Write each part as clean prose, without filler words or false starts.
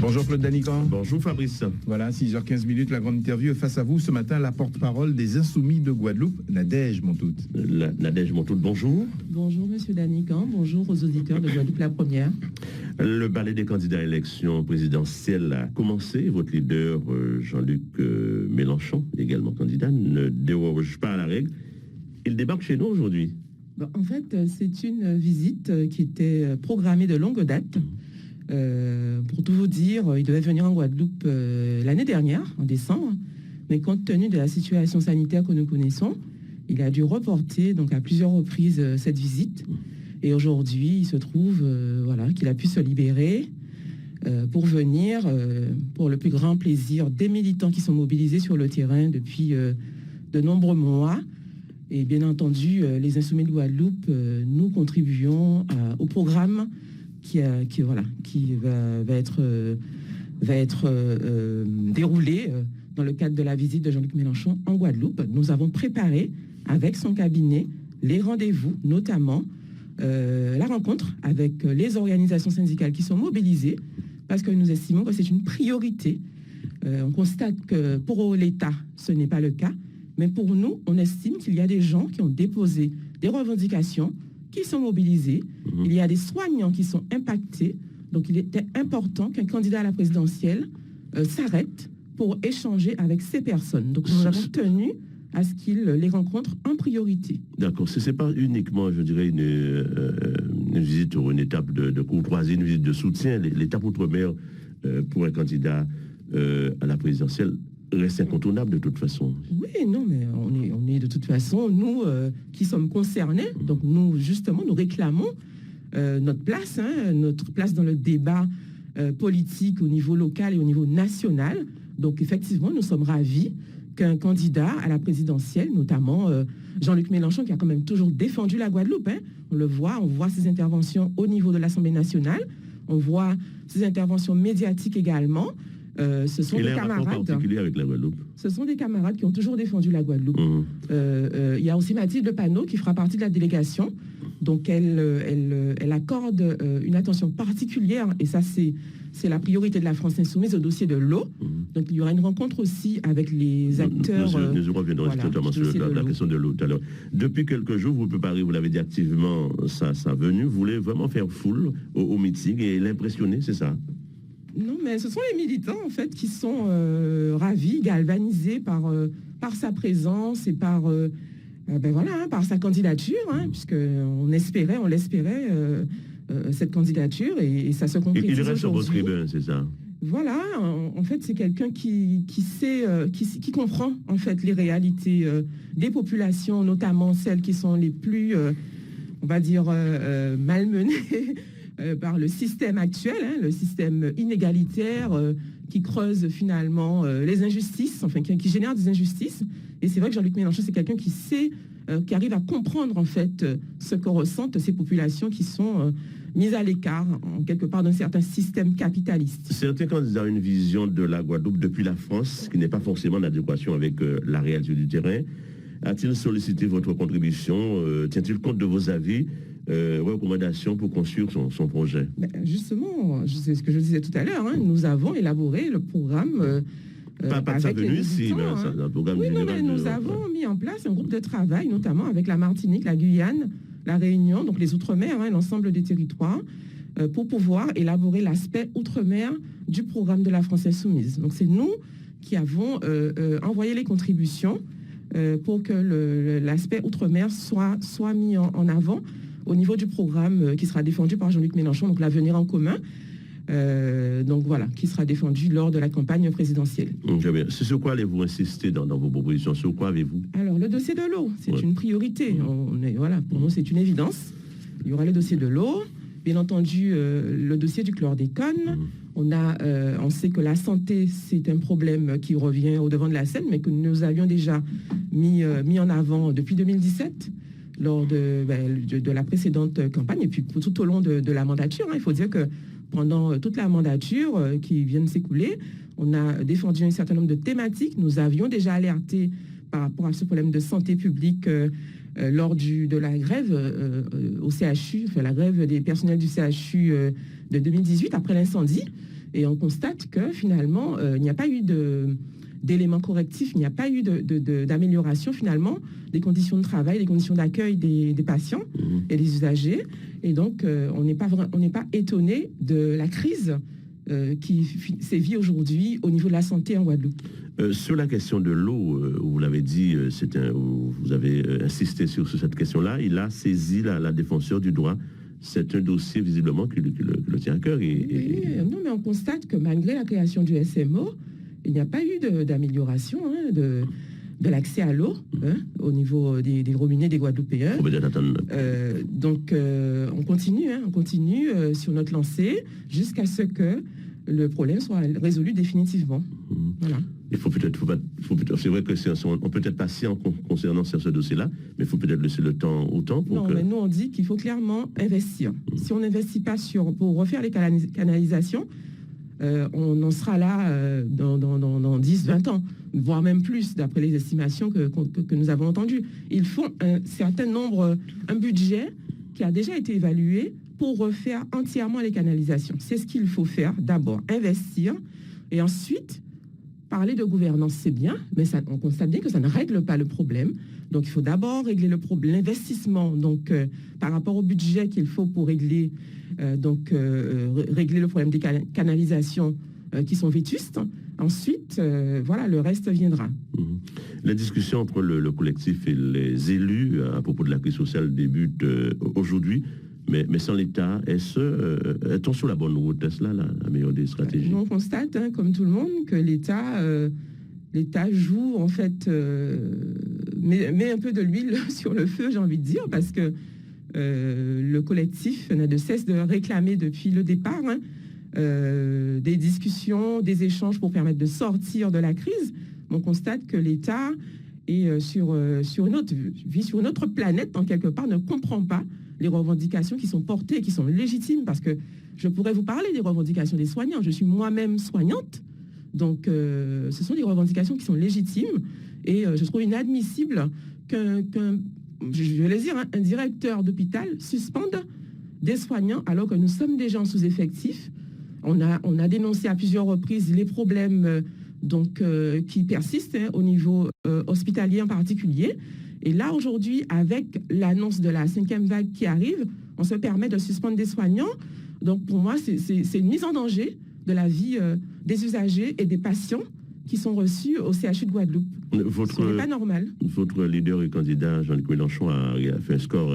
Bonjour Claude Danican. Bonjour Fabrice. Voilà, 6h15, la grande interview. Face à vous ce matin, la porte-parole des Insoumis de Guadeloupe, Nadège Montout. Nadège Montout, bonjour. Bonjour Monsieur Danican, bonjour aux auditeurs de Guadeloupe la première. Le balai des candidats à l'élection présidentielle a commencé. Votre leader, Jean-Luc Mélenchon, également candidat, ne déroge pas à la règle. Il débarque chez nous aujourd'hui. En fait, c'est une visite qui était programmée de longue date. Pour tout vous dire, il devait venir en Guadeloupe l'année dernière, en décembre, mais compte tenu de la situation sanitaire que nous connaissons, il a dû reporter donc à plusieurs reprises cette visite. Et aujourd'hui, il se trouve qu'il a pu se libérer pour venir, pour le plus grand plaisir des militants qui sont mobilisés sur le terrain depuis de nombreux mois. Et bien entendu, les Insoumis de Guadeloupe, nous contribuons au programme qui va être déroulé dans le cadre de la visite de Jean-Luc Mélenchon en Guadeloupe. Nous avons préparé avec son cabinet les rendez-vous, notamment la rencontre avec les organisations syndicales qui sont mobilisées, parce que nous estimons que c'est une priorité. On constate que pour l'État, ce n'est pas le cas, mais pour nous, on estime qu'il y a des gens qui ont déposé des revendications, qui sont mobilisés. Il y a des soignants qui sont impactés. Donc, il était important qu'un candidat à la présidentielle s'arrête pour échanger avec ces personnes. Donc, nous avons tenu à ce qu'il les rencontre en priorité. D'accord. Ce n'est pas uniquement, je dirais, une visite ou une étape de courtoisie, une visite de soutien. L'étape outre-mer pour un candidat à la présidentielle reste incontournable de toute façon. Oui, non, mais on est de toute façon, nous qui sommes concernés, donc nous, justement, nous réclamons notre place dans le débat politique au niveau local et au niveau national. Donc, effectivement, nous sommes ravis qu'un candidat à la présidentielle, notamment Jean-Luc Mélenchon, qui a quand même toujours défendu la Guadeloupe, on le voit, on voit ses interventions au niveau de l'Assemblée nationale, on voit ses interventions médiatiques également. Ce sont des camarades. Particulier avec la Guadeloupe. Ce sont des camarades qui ont toujours défendu la Guadeloupe. Il y a aussi Mathilde Panot qui fera partie de la délégation. Donc elle accorde une attention particulière, et ça c'est la priorité de la France Insoumise, au dossier de l'eau. Donc il y aura une rencontre aussi avec les acteurs. Nous reviendrons notamment sur la question de l'eau tout à l'heure. Depuis quelques jours, vous préparez, vous l'avez dit activement, sa venue. Vous voulez vraiment faire foule au meeting et l'impressionner, c'est ça? Non, mais ce sont les militants, en fait, qui sont ravis, galvanisés par sa présence et par sa candidature, puisqu'on l'espérait, cette candidature, et ça se concrétise aujourd'hui. Il reste sur votre tribune, c'est ça? Voilà, en fait, c'est quelqu'un qui sait, qui comprend, en fait, les réalités des populations, notamment celles qui sont les plus, on va dire, malmenées par le système actuel, le système inégalitaire qui creuse finalement les injustices, enfin qui génère des injustices. Et c'est vrai que Jean-Luc Mélenchon, c'est quelqu'un qui sait, qui arrive à comprendre en fait ce que ressentent ces populations qui sont mises à l'écart, en quelque part, d'un certain système capitaliste. Certains candidats ont une vision de la Guadeloupe depuis la France, qui n'est pas forcément en adéquation avec la réalité du terrain. A-t-il sollicité votre contribution? Tient-il compte de vos avis, recommandations pour construire son projet? Justement, c'est ce que je disais tout à l'heure, nous avons élaboré le programme. Pas de sa venue ici, mais c'est un programme général. Oui, mais nous avons mis en place un groupe de travail, notamment avec la Martinique, la Guyane, la Réunion, donc les Outre-mer, l'ensemble des territoires, pour pouvoir élaborer l'aspect Outre-mer du programme de la France Insoumise. Donc c'est nous qui avons envoyé les contributions pour que l'aspect Outre-mer soit mis en avant au niveau du programme qui sera défendu par Jean-Luc Mélenchon, donc l'avenir en commun, qui sera défendu lors de la campagne présidentielle. C'est sur quoi allez-vous insister dans vos propositions? Sur quoi avez-vous? Alors, le dossier de l'eau, c'est une priorité. Pour nous, c'est une évidence. Il y aura le dossier de l'eau, bien entendu, le dossier du chlordécone. On sait que la santé, c'est un problème qui revient au devant de la scène, mais que nous avions déjà mis en avant depuis 2017. Lors de la précédente campagne, et puis tout au long de la mandature. Il faut dire que pendant toute la mandature qui vient de s'écouler, on a défendu un certain nombre de thématiques. Nous avions déjà alerté par rapport à ce problème de santé publique lors de la grève au CHU, la grève des personnels du CHU de 2018, après l'incendie. Et on constate que finalement, il n'y a pas eu d'éléments correctifs, il n'y a pas eu d'amélioration finalement des conditions de travail, des conditions d'accueil des patients et des usagers. Et donc, on n'est pas étonné de la crise qui sévit aujourd'hui au niveau de la santé en Guadeloupe. Sur la question de l'eau, vous l'avez dit, vous avez insisté sur cette question-là, il a saisi la défenseur du droit. C'est un dossier visiblement qui le tient à cœur. Oui, non, mais on constate que malgré la création du SMO, il n'y a pas eu d'amélioration de l'accès à l'eau au niveau des robinets des Guadeloupéens. Donc, on continue sur notre lancée jusqu'à ce que le problème soit résolu définitivement. Voilà. Il faut peut-être, c'est vrai que on peut être patient concernant ce dossier-là, mais il faut peut-être laisser le temps au temps. Mais nous on dit qu'il faut clairement investir. Si on n'investit pas pour refaire les canalisations, on en sera là dans 10, 20 ans, voire même plus, d'après les estimations que nous avons entendues. Il faut un budget qui a déjà été évalué pour refaire entièrement les canalisations. C'est ce qu'il faut faire d'abord, investir, et ensuite, parler de gouvernance, c'est bien, mais on constate bien que ça ne règle pas le problème. Donc, il faut d'abord régler le problème, l'investissement, donc par rapport au budget qu'il faut pour régler le problème des canalisations qui sont vétustes. Ensuite, le reste viendra. La discussion entre le collectif et les élus à propos de la crise sociale débute aujourd'hui. Mais sans l'État, est-on sur la bonne route? Est-ce là la meilleure des stratégies? On constate, comme tout le monde, que l'État joue, en fait, met un peu de l'huile sur le feu, j'ai envie de dire, parce que le collectif n'a de cesse de réclamer depuis le départ des discussions, des échanges pour permettre de sortir de la crise. On constate que l'État est sur une autre planète, en quelque part, ne comprend pas les revendications qui sont portées, qui sont légitimes, parce que je pourrais vous parler des revendications des soignants. Je suis moi-même soignante, donc ce sont des revendications qui sont légitimes, et je trouve inadmissible qu'un directeur d'hôpital suspende des soignants alors que nous sommes déjà en sous-effectif. On a dénoncé à plusieurs reprises les problèmes qui persistent au niveau hospitalier en particulier. Et là, aujourd'hui, avec l'annonce de la 5e vague qui arrive, on se permet de suspendre des soignants. Donc, pour moi, c'est une mise en danger de la vie des usagers et des patients qui sont reçus au CHU de Guadeloupe. Ce n'est pas normal. Votre leader et candidat, Jean-Luc Mélenchon, a fait un score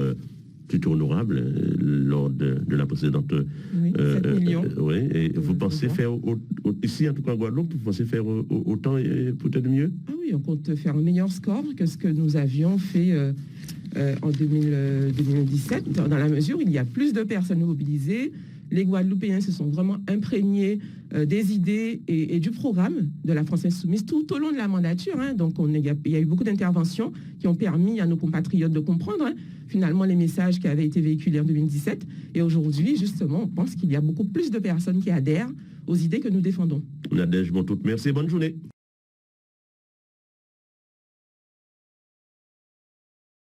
plutôt honorable lors de la précédente... Oui, 7 millions. Oui, et vous pensez faire, ici en tout cas en Guadeloupe, vous pensez faire autant et peut-être mieux? Ah oui, on compte faire un meilleur score que ce que nous avions fait en 2017, dans la mesure où il y a plus de personnes mobilisées. Les Guadeloupéens se sont vraiment imprégnés des idées et du programme de la France Insoumise tout au long de la mandature. Donc, il y a eu beaucoup d'interventions qui ont permis à nos compatriotes de comprendre finalement les messages qui avaient été véhiculés en 2017. Et aujourd'hui, justement, on pense qu'il y a beaucoup plus de personnes qui adhèrent aux idées que nous défendons. Nadège Bontoute, merci, bonne journée.